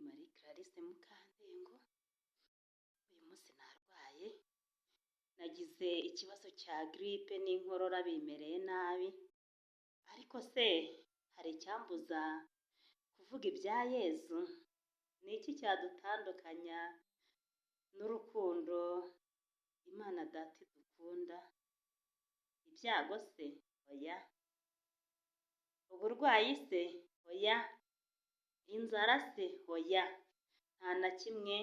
Marie Clarisse Mukandengo. Uyu munsi narwaye, nagize ikibazo cya grippe n'inkorora bimereye nabi, ariko se hari icyambuza kuvuga ibya Yezu? Ni iki cyadutandukanya n'urukundo Imana Data idukunda? Ibyago se? Oya. Uburwayi se? Oya. Inzara se? Oya. Nta na kimwe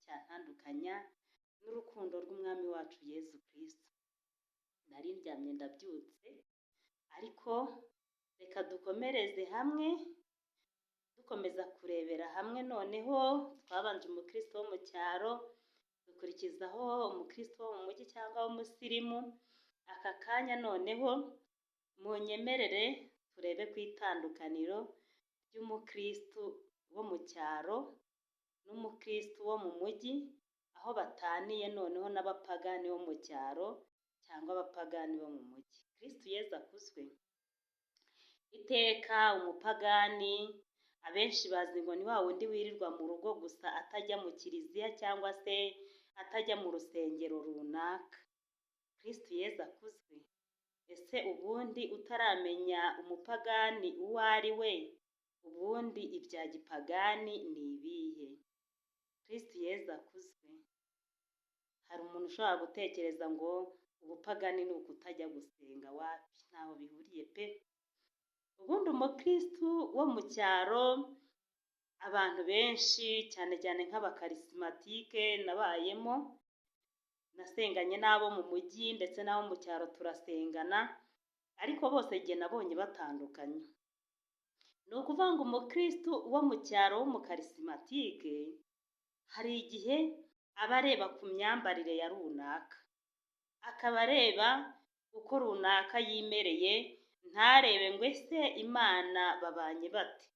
cyatandukanya n'urukundo rw'umwami wacu Yezu Kristo. Nari ndyamye ndabyutse, ariko reka dukomereze hamwe, dukomeza kurebera hamwe. Noneho twabanje umukristo wo mu cyaro, dukurikizaho umukristo wo mu mujyi cyangwa w'umusirimu. Aka kanya noneho munyemerere turebe ku itandukaniro ry'umukristo wo mu cyaro n'umukristo wo mu mujyi, aho bataniye noneho n'abapagani bo mu cyaro cyangwa abapagani bo mu mujyi. Kristo Yezu akuzwe. Iteka umupagani abenshi bazi ngo ni wa wundi wirirwa mu rugo gusa, atajya mu kiliziya cyangwa se atajya mu rusengero runaka. Kristo Yezu akuzwe. Ese ubundi utaramenya umupagani uwo ari we, ubundi ibya gipagani ni ibihe? Kristo Yezu akuzwe. Hari umuntu ushobora gutekereza ngo ubupagani ni ukutajya gusenga. Wapi, ntaho bihuriye pe. Ubundi umukristo wo mu cyaro, abantu benshi cyane cyane nk'abakarismatike nabayemo, nasenganye n'abo mu mujyi ndetse n'abo mu cyaro turasengana, ariko bose jye nabonye batandukanye. Ni ukuvuga ngo umukristo wo mu cyaro w'umukarismatike hari igihe aba areba ku myambarire ya runaka, akaba areba uko runaka yimereye, ntarebe ngo ese Imana babanye bate.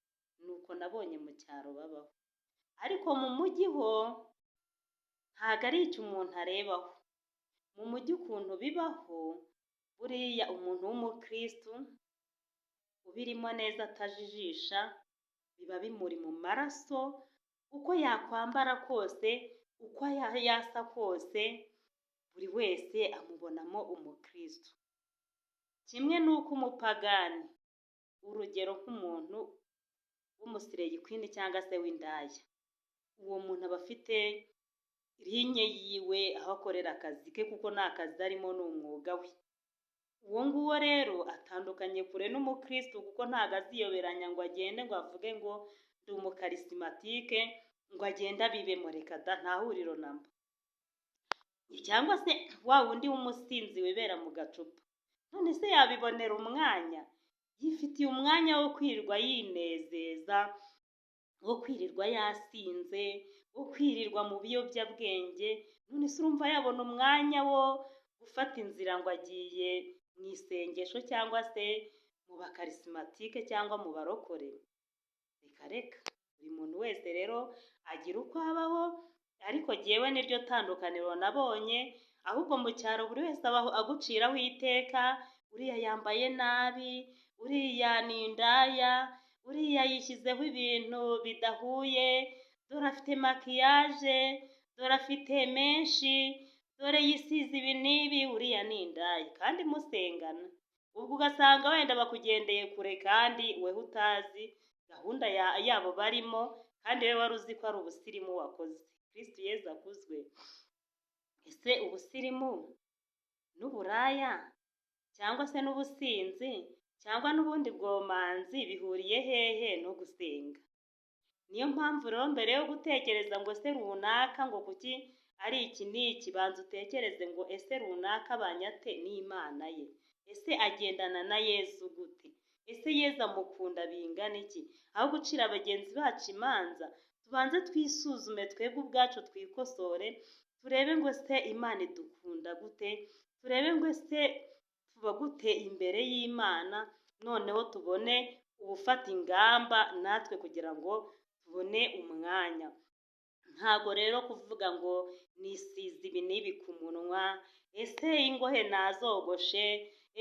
Nuko nabonye mu cyaro babaho. Ariko mu mujyi ho ntago ari icyo umuntu arebaho. Mu mujyi ukuntu bibaho, buriya umuntu w'umukristo ubirimo neza atajijisha, biba bimuri mu maraso. Uko yakwambara kose, uko yasa kose, buri wese amubonamo umukristo. Kimwe n'uko umupagani, urugero nk'umuntu w'umusireyikwini cyangwa se w'indaya, uwo muntu aba afite linye yiwe aho akorera akazi ke, kuko nta kazi arimo, ni umwuga we. Uwo nguwo rero atandukanye kure n'umukristo, kuko ntago aziyoberanya ngo agende ngo avuge ngo ndi umukarismatike, ngo agende abibemo. Reka da, nta huriro namba. Cyangwa se wa wundi w'umusinzi wibera mu gacupa, none se yabibonera umwanya? Yifitiye umwanya wo kwirirwa yinezeza, wo kwirirwa yasinze, wo kwirirwa mu biyobyabwenge. None se urumva yabona umwanya wo gufata inzira ngo agiye mu isengesho cyangwa se mu bakarismatike cyangwa mu barokore? Reka reka. Buri muntu wese rero agira uko abaho, ariko jyewe niryo tandukaniro nabonye. Ahubwo mu cyaro buri wese abaho aguciraho iteka, uriya yambaye nabi, uriya ni indaya, uriya yishyizeho ibintu bidahuye, dore afite makiyaje, dore afite menshi, dore yisize ibi n'ibi, uriya ni indaya, kandi musengana. Ubwo ugasanga wenda bakugendeye kure, kandi weho utazi gahunda yabo barimo, kandi we wari uzi ko ari ubusirimu wakoze. Kristo Yezu akuzwe. Ese ubusirimu n'uburaya cyangwa se n'ubusinzi cyangwa n'ubundi bwomanzi bihuriye hehe no gusenga? Niyo mpamvu rero mbere yo gutekereza ngo ese runaka ngo kuki ari iki n'iki, banza utekereze ngo ese runaka abanyate n'Imana ye, ese agendana na Yezu gute, ese Yezu amukunda bingana iki? Aho gucira bagenzi bacu imanza, tubanze twisuzume twebwe ubwacu, twikosore, turebe ngo ese Imana idukunda gute, turebe ngo ese tuba gute imbere y'Imana, noneho tubone ubufata ingamba natwe kugira ngo tubone umwanya. Ntago rero kuvuga ngo nisize ibi n'ibi ku munwa, ese ingohe nazogoshe,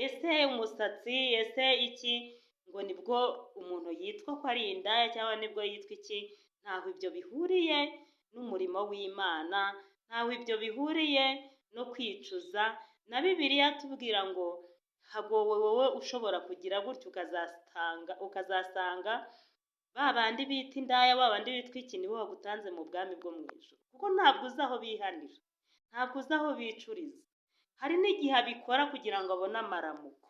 ese umusatsi, ese iki, ngo nibwo umuntu yitwa ko ari indaya cyangwa nibwo yitwa iki. ntaho ibyo bihuriye n'umurimo w'Imana, ntaho ibyo bihuriye no kwicuza. Na Bibiliya tubwira ngo hagowe wowe ushobora kugira gutyo ukazasanga ba bandi bita indaya, ba bandi bitwa iki, nibo bagutanze mu bwami bwo mu ijuru, kuko ntabwo uzi aho bihanira, ntabwo uzi aho bicuriza. Hari n'igihe abikora kugira ngo abone amaramuko,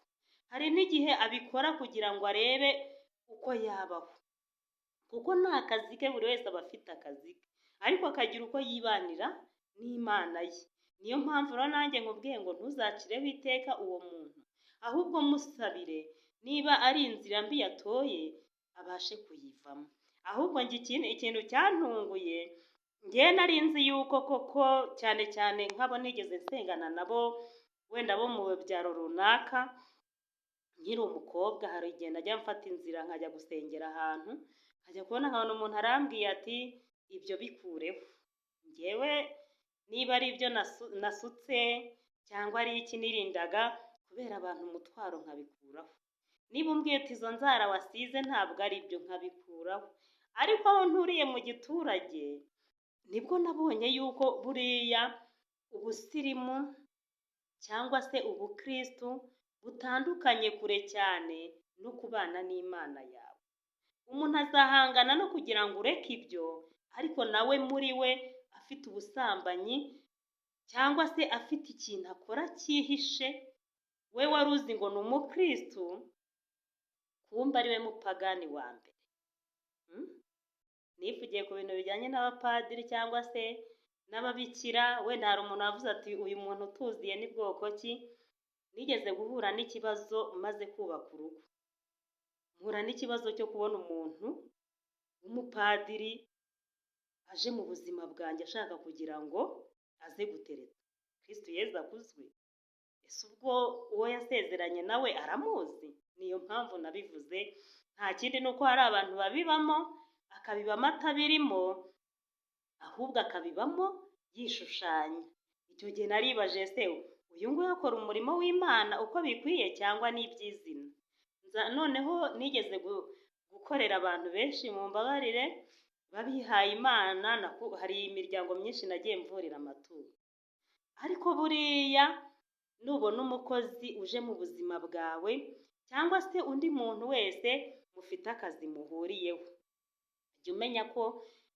hari n'igihe abikora kugira ngo arebe uko yabaho, kuko ni akazi ke, buri wese aba afite akazi ke, ariko akagira uko yibanira n'Imana ye. Niyo mpamvu rero nanjye nkubwiye ngo ntuzacireho iteka uwo muntu, ahubwo musabire, niba ari inzira mbi yatoye abashe kuyivamo. Ahubwo njye ikintu cyantunguye, njye nari nzi yuko koko cyane cyane nk'abo nigeze nsengana nabo, wenda bo mu byaro runaka, nkiri umukobwa, hari igihe najya mfata inzira nkajya gusengera ahantu, nkajya kubona nkabona umuntu arambwiye ati ibyo bikureho. Njyewe niba ari ibyo nasutse cyangwa ari iki nirindaga kubera abantu umutwaro nkabikuraho. Niba umbwiye uti izo nzara wasize ntabwo ari ibyo, nkabikuraho. Ariko aho nturiye mu giturage nibwo nabonye yuko buriya ubusirimu cyangwa se ubukristu butandukanye kure cyane no kubana n'Imana yawe. Umuntu azahangana no kugira ngo ureke ibyo, ariko nawe muri we afite ubusambanyi cyangwa se afite ikintu akora cyihishe, we wari uzi ngo ni umukristu, kumba ari we mupagani wa mbere. Nivugiye ku bintu bijyanye n'abapadiri cyangwa se n'ababikira, wenda hari umuntu wavuze ati uyu muntu tuziye ni bwoko ki. Nigeze guhura n'ikibazo maze kubaka urugo, mpura n'ikibazo cyo kubona umuntu w'umupadiri aje mu buzima bwanjye ashaka kugira ngo aze gutereta. Kristo Yezu akuzwe. Ese ubwo uwo yasezeranye nawe aramuzi? Niyo mpamvu nabivuze, nta kindi nuko hari abantu babibamo, akabibamo atabirimo, ahubwo akabibamo yishushanya. Icyo gihe naribaje, se uyu nguyu akora umurimo w'Imana uko bikwiye cyangwa ni iby'izina? Noneho nigeze gukorera abantu benshi, mu mbabarire, babihaye Imana. Hari imiryango myinshi nagiye mvurira amaturo, ariko buriya nubona umukozi uje mu buzima bwawe cyangwa se undi muntu wese mufite akazi muhuriyeho, jya umenya ko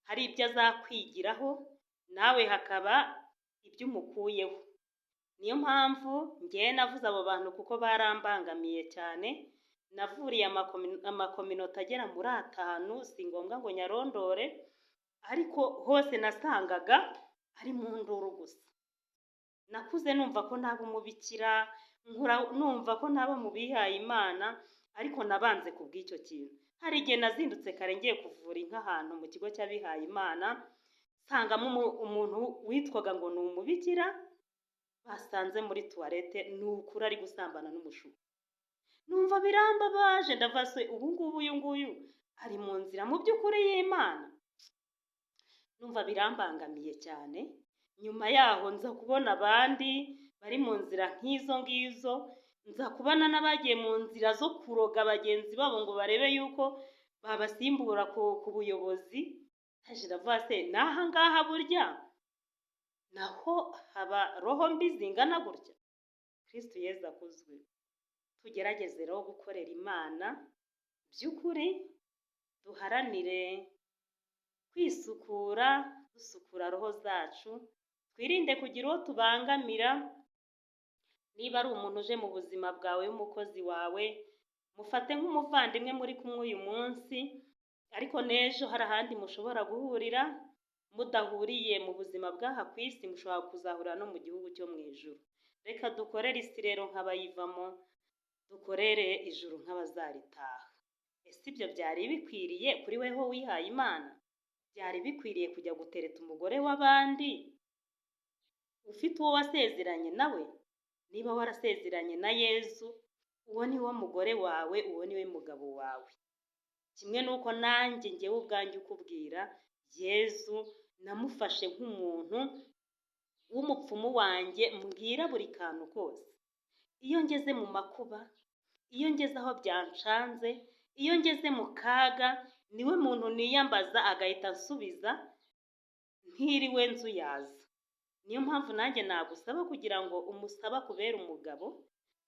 hari ibyo azakwigiraho, nawe hakaba ibyo umukuyeho. Niyo mpamvu njyewe navuze abo bantu kuko barambangamiye cyane. Navuriye amakominota agera muri 5, si ngombwa ngo nyarondore, ariko hose nasangaga ari mu nduru gusa. Nakuze numva ko naba umubikira, numva ko naba mu bihaye Imana, ariko nabanze ku bw'icyo kintu. Hari igihe nazindutse kare ngiye kuvura inka ahantu mu kigo cy'abihaye Imana, nsangamo umuntu witwaga ngo ni umubikira, basanze muri tuwarete ni ukuri ari gusambana n'umushuka. Numva birambabaje, ndavase ubu ngubu uyu nguyu ari mu nzira mu by'ukuri y'Imana. Numva birambangamiye cyane. Nyuma yaho nza kubona abandi bari mu nzira nk'izo ngizo, nza kubona n'abagiye mu nzira zo kuroga bagenzi babo ngo barebe yuko babasimbura ku buyobozi. Haje ndavase naha ngaha burya naho haba roho mbi zingana gutya. Kristo Yezu akuzwe. Tugerageze rero gukorera Imana by'ukuri, duharanire kwisukura, dusukura roho zacu, twirinde kugira uwo tubangamira. Niba ari umuntu uje mu buzima bwawe w'umukozi wawe, mufate nk'umuvandimwe muri kumwe uyu munsi, ariko n'ejo hari ahandi mushobora guhurira. Mudahuriye mu buzima bw'aha ku isi, mushobora kuzahurira no mu gihugu cyo mu ijuru. Reka dukorere isi rero nk'abayivamo, dukorere ijuru nk'abazaritaha. Ese ibyo byari bikwiriye kuri weho wihaye Imana? Byari bikwiriye kujya gutereta umugore w'abandi ufite uwo wasezeranye nawe? Niba warasezeranye na Yezu, uwo ni wo mugore wawe, uwo ni we mugabo wawe. Kimwe nuko nanjye njyewe ubwanjye ukubwira, Yezu namufashe nk'umuntu w'umupfumu wanjye, mbwira buri kantu kose. Iyo ngeze mu makuba, iyo ngeze aho byanshanze, iyo ngeze mu kaga niwe muntu niyambaza agahita ansubiza ntiriwe nzuyaza. Niyo mpamvu nanjye nagusaba kugira ngo umusabe akubere umugabo,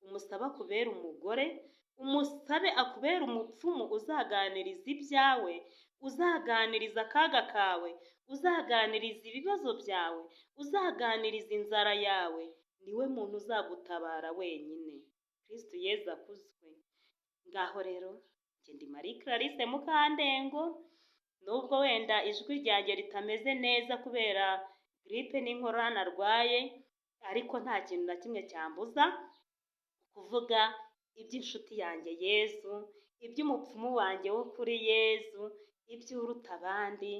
umusabe akubere umugore, umusabe akubere umupfumu uzaganiriza ibyawe, uzaganiriza akaga kawe, uzaganiriza ibibazo byawe, uzaganiriza inzara yawe. Niwe muntu uzagutabara wenyine. Kristo Yezu akuzwe. Ngaho rero njye ndi Marie Clarisse Mukandengo, nubwo wenda ijwi ryanjye ritameze neza kubera gripe n'inkorora narwaye, ariko nta kintu na kimwe cyambuza kuvuga iby'inshuti yanjye Yezu, iby'umupfumu wanjye wo kuri Yezu, iby'uruta abandi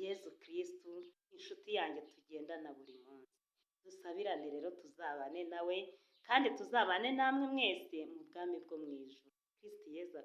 Yezu Kristo, inshuti yanjye tugendana buri munsi. Dusabirane rero tuzabane nawe kandi tuzabane namwe mwese mu bwami bwo mu ijuru. Kristo Yezu